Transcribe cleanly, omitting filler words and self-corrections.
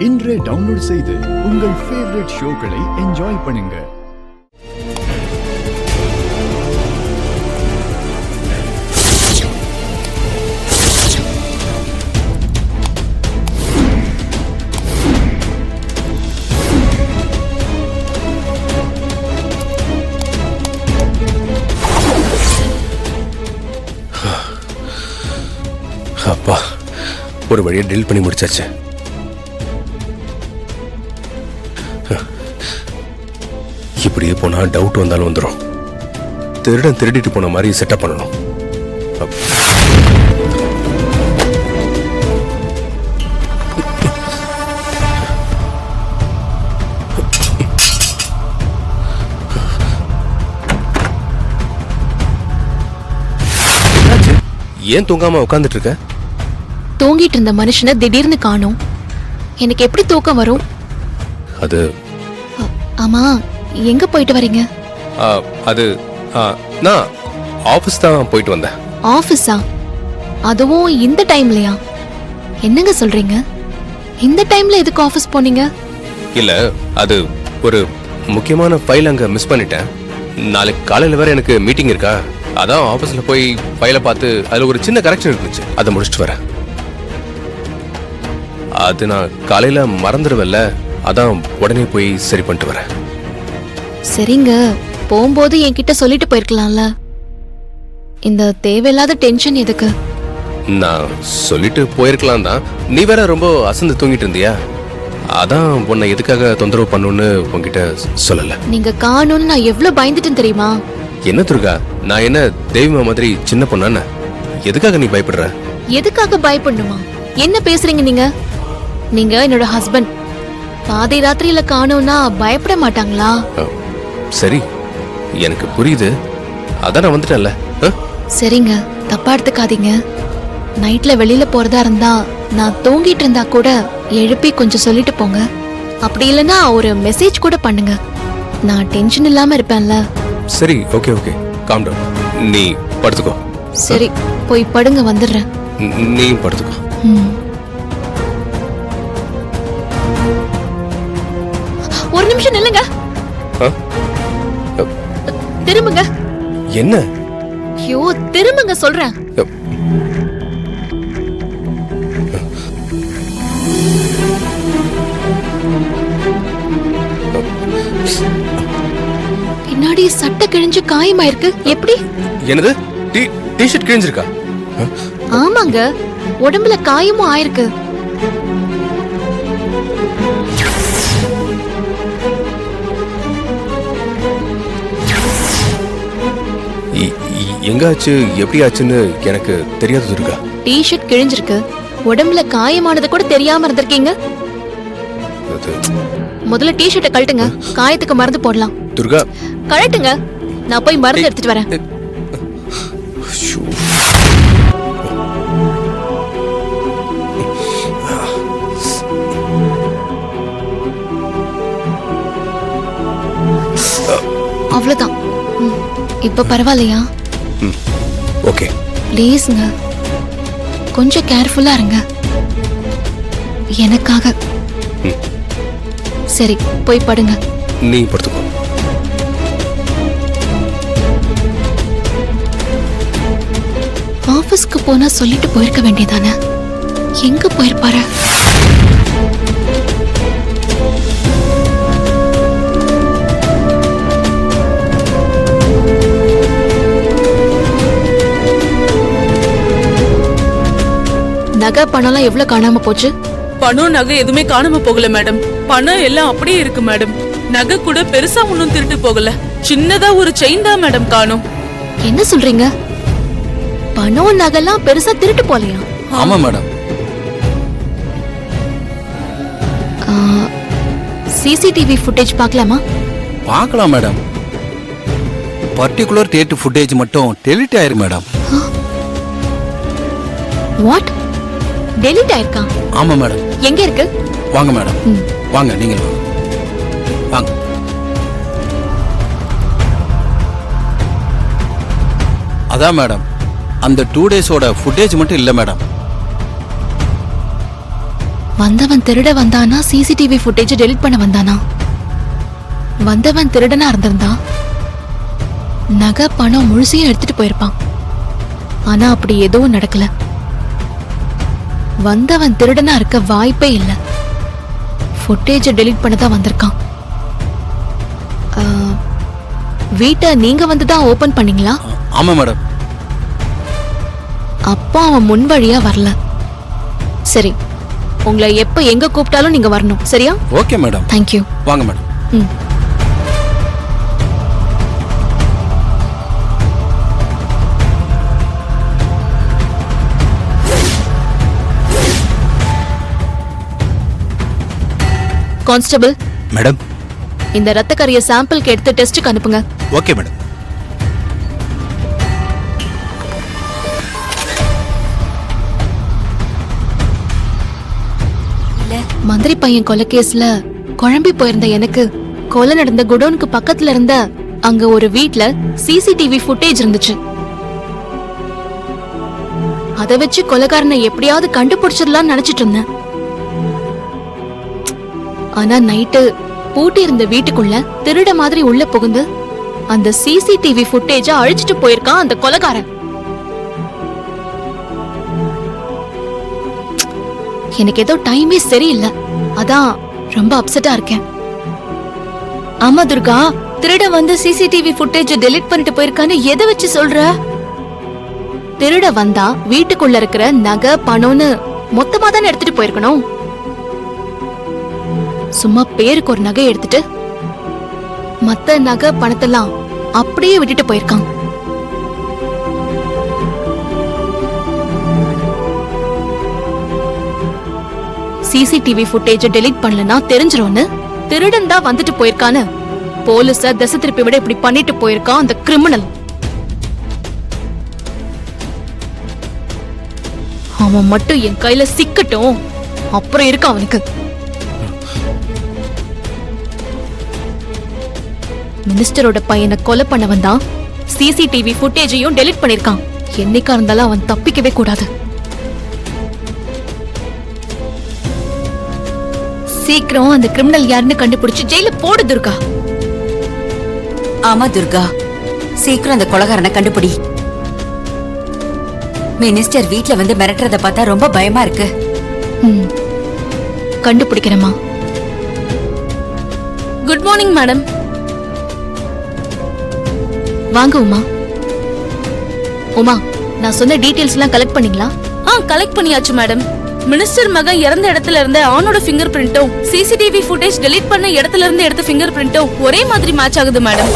இன்றே டவுன்லோட் செய்து உங்கள் ஃபேவரட் ஷோக்களை என்ஜாய் பண்ணுங்க. அப்பா, ஒரு வழியை டீல் பண்ணி முடிச்சாச்சு. இப்படியே போனா டவுட் வந்தாலும் வந்துடும். திருடன் திருடிட்டு போன மாதிரி செட்டப் பண்ணணும். ஏன் தூங்காம உட்கார்ந்துட்டு இருக்க? தூங்கிட்டு இருந்த மனுஷனை திடீர்னு காணோம். எனக்கு எப்படி தூக்கம் வரும்? அது ஆமா, எங்க போயிட்டு வரீங்க? அது நான் ஆபீஸ் தான் போயிட்டு வந்தேன். ஆபீஸா? அதுவும் இந்த டைம்லயா? என்னங்க சொல்றீங்க? இந்த டைம்ல எதுக்கு ஆபீஸ் போனீங்க? இல்ல, அது ஒரு முக்கியமான ஃபைல் அங்க மிஸ் பண்ணிட்டேன். நாளைக்கு காலையில வேற எனக்கு மீட்டிங் இருக்கா. அதான் ஆபீஸ்ல போய் ஃபைலை பார்த்து அதுல ஒரு சின்ன கரெக்ஷன் இருந்துச்சு, அதை முடிச்சுட்டு வரேன். அது நான் காலையில மறந்துடுவேன்ல, அதான் உடனே போய் சரி பண்ணிட்டு வரேன். சரிங்க, போகும்போது என்கிட்ட சொல்லிட்டு போயிருக்கலாம்ல. இந்த தேவையில்லாத டென்ஷன் எதுக்கு? நான் சொல்லிட்டு போயிருக்கலாம் தான். நீ வேற ரொம்ப அசந்து தூங்கிட்டு இருந்தியா, அதான் உன்னை எதுக்காக தொந்தரவு பண்ணுன்னு உன்கிட்ட சொல்லல. நீங்க காணும்னு நான் எவ்வளவு பயந்துட்டேன் தெரியுமா? என்ன துர்கா, நான் என்ன தெய்வமா மாதிரி சின்ன பொண்ணா? எதுக்காக நீ பயப்படுற? எதுக்காக பயப்படணுமா? என்ன பேசுறீங்க நீங்க? நீங்க என்னோட ஹஸ்பண்ட். பாதி ராத்திரியில காணோம்னா பயப்பட மாட்டாங்களா? சரி, எனக்கு புரியுது. அதான் நான் வந்துட்டேன்ல. சரிங்க, தப்பா எடுத்துக்காதீங்க. நைட்ல வெளியில போறதா இருந்தா நான் தூங்கிட்டு இருந்தா கூட எழுப்பி கொஞ்சம் சொல்லிட்டு போங்க. அப்படி இல்லைன்னா ஒரு மெசேஜ் கூட பண்ணுங்க. நான் டென்ஷன் இல்லாம இருப்பேன்ல. சரி, ஓகே ஓகே, காம் டவுன். நீ படுத்துக்கோ. சரி, போய் படுங்க, வந்துடுறேன். நீ படுத்துக்கோ. ஒரு நிமிஷம் நில்லுங்க. திரும்புங்க. என்ன? ஐயோ, திரும்புங்க சொல்றேன். பின்னாடி சட்டை கிழிஞ்சு காயமாயிருக்கு. எப்படி? என்னது? டி-ஷர்ட் கிழிஞ்சிருக்கா? ஆமாங்க, உடம்புல காயமும் ஆயிருக்கு. எங்க ஆச்சு, எப்படி ஆச்சுன்னு எனக்கு தெரியாது துர்கா. டி-ஷர்ட் கிழிஞ்சிருக்கு, உடம்புல காயமானது கூட தெரியாம இருந்திருக்கீங்க. முதல்ல டி-ஷர்ட்டை கழட்டுங்க, காயத்துக்கு மருந்து போடலாம். துர்கா, கழட்டுங்க, நான் போய் மருந்து எடுத்துட்டு வரேன். அவ்வளவுதான். இப்ப பரவாயில்லையா? ஓகே. ப்ளீஸ்ங்க, கொஞ்சம் கேர்ஃபுல்லா இருங்க எனக்காக. சரி, போய் படுங்க. நீ படுத்துக்கோ. ஆபீஸ்க்கு போனா சொல்லிட்டு போயிருக்க வேண்டியதானே. எங்க போயிருப்பாரு? நகை பணம்லாம் எவ்வளவு காணாம போச்சு? பணம் நகை எதுவுமே காணாம போகல மேடம். பணம் எல்லாம் அப்படியே இருக்கு மேடம். நகை கூட பெருசா ஒன்னும் திருட்டு போகல. சின்னதா ஒரு செயின் தான் மேடம் காணோம். என்ன சொல்றீங்க? பணம் நகைலாம் பெருசா திருட்டு போலையா? ஆமா மேடம். சிசிடிவி ஃபுட்டேஜ் பார்க்கலாமா? பார்க்கலாம் மேடம். பர்టిక్యులர் டேட் ஃபுட்டேஜ் மட்டும் டெலீட் ஆயிருக்கு மேடம். வாட்? டெலீட் ஆயிருக்கா? ஆமா மேடம். எங்க இருக்கு? வாங்க மேடம், வாங்க, நீங்க வாங்க. அதான் மேடம், அந்த 2 டேஸோட ஃபுட்டேஜ் மட்டும் இல்ல மேடம். வந்தவன் திருட வந்தானா சிசிடிவி ஃபுட்டேஜ் டெலீட் பண்ண வந்தானா? வந்தவன் திருடனா இருந்திருந்தா நகை பணம் முழுசையும் எடுத்துட்டு போயிருப்பான். ஆனா அப்படி எதுவும் நடக்கல. வந்தவன் திருடனா இருக்க வாய்ப்பே இல்ல. ஃபுட்டேஜ் டெலீட் பண்ண தான் வந்திருக்கான். வீட்டை நீங்க வந்து தான் ஓபன் பண்ணீங்களா? ஆமா மேடம். அப்பா அவன் முன் வழியா வரல. சரி, உங்களை எப்ப எங்க கூப்பிட்டாலும் நீங்க வரணும், சரியா? Okay madam. தேங்க்யூ. வாங்க மேடம். ம். Constable madam. இந்த ரத்த கரிய சாம்பிளுக்கு எடுத்து டெஸ்டுக்கு அனுப்புங்க. Okay madam. மந்திரி பையன் கொலை கேஸ்ல குழம்பி போயிருந்த எனக்கு கொலை நடந்த குடோனுக்கு பக்கத்துல இருந்த அங்க ஒரு வீட்ல சிசிடிவி ஃபுட்டேஜ் இருந்துச்சு. அத வச்சு கொலைகாரனை எப்படியாவது கண்டுபிடிச்சிடலாம்னு நினைச்சிட்டு இருந்தேன். ஆனா நைட்டு பூட்டி இருந்த வீட்டுக்குள்ள திருட மாதிரி உள்ள புகுந்து அந்த சிசிடிவி ஃபுட்டேஜ அழிச்சிட்டு போயிருக்கான் அந்த கொலைகாரன். எனக்கு ஏதோ டைமே சரியில்லை, அதான் ரொம்ப அப்செட்டா இருக்கேன். ஆமா துர்கா, திருட வந்து சிசிடிவி ஃபுட்டேஜ் டெலீட் பண்ணிட்டு போயிருக்கான்னு எதை வச்சு சொல்ற? திருட வந்தா வீட்டுக்குள்ள இருக்கிற நகை பணம்னு மொத்தமா தானே எடுத்துட்டு போயிருக்கணும். சும்மா பேருக்கு ஒரு நகை எடுத்துட்டு மத்த நகை பணத்தெல்லாம் அப்படியே விட்டுட்டு போயிருக்கான். சிசிடிவி ஃபுட்டேஜ் டெலீட் பண்ணலனா தெரிஞ்சிரும்னு திருடன் தான் வந்துட்டு போயிருக்கான்னு போலீஸ திசை திருப்பி விட இப்படி பண்ணிட்டு போயிருக்கான் அந்த கிரிமினல். அவன் மட்டும் என் கையில சிக்கட்டும், அப்புறம் இருக்க அவனுக்கு. மினிஸ்டரோட பையனை கொலை பண்ணவன் தான் சிசிடிவி ஃபுட்டேஜையும் டெலீட் பண்ணிருக்கான். என்னைக்கா இருந்தாலும் அவன் தப்பிக்கவே கூடாது. சீக்கிரம் அந்த கிரிமினல் யாருன்னு கண்டுபிடிச்சு ஜெயில போடு துர்கா. ஆமா துர்கா, சீக்கிரம் அந்த கொலைகாரனை கண்டுபிடி. மினிஸ்டர் வீட்ல வந்து மிரட்டுறத பார்த்தா ரொம்ப பயமா இருக்கு. கண்டுபிடிக்கிறேமா. Good morning madam. வாங்க உமா. உமா, நான் சொன்ன டீடைல்ஸ் எல்லாம் கலெக்ட் பண்ணீங்களா? கலெக்ட் பண்ணியாச்சு மேடம். மினிஸ்டர் மகன் இறந்த இடத்துல இருந்த ஆனோட ஃபிங்கர் பிரிண்டும் சிசிடிவி ஃபுட்டேஜ் டெலீட் பண்ண இடத்துல இருந்து எடுத்த ஃபிங்கர் பிரிண்டும் ஒரே மாதிரி மேட்ச் ஆகுது மேடம்.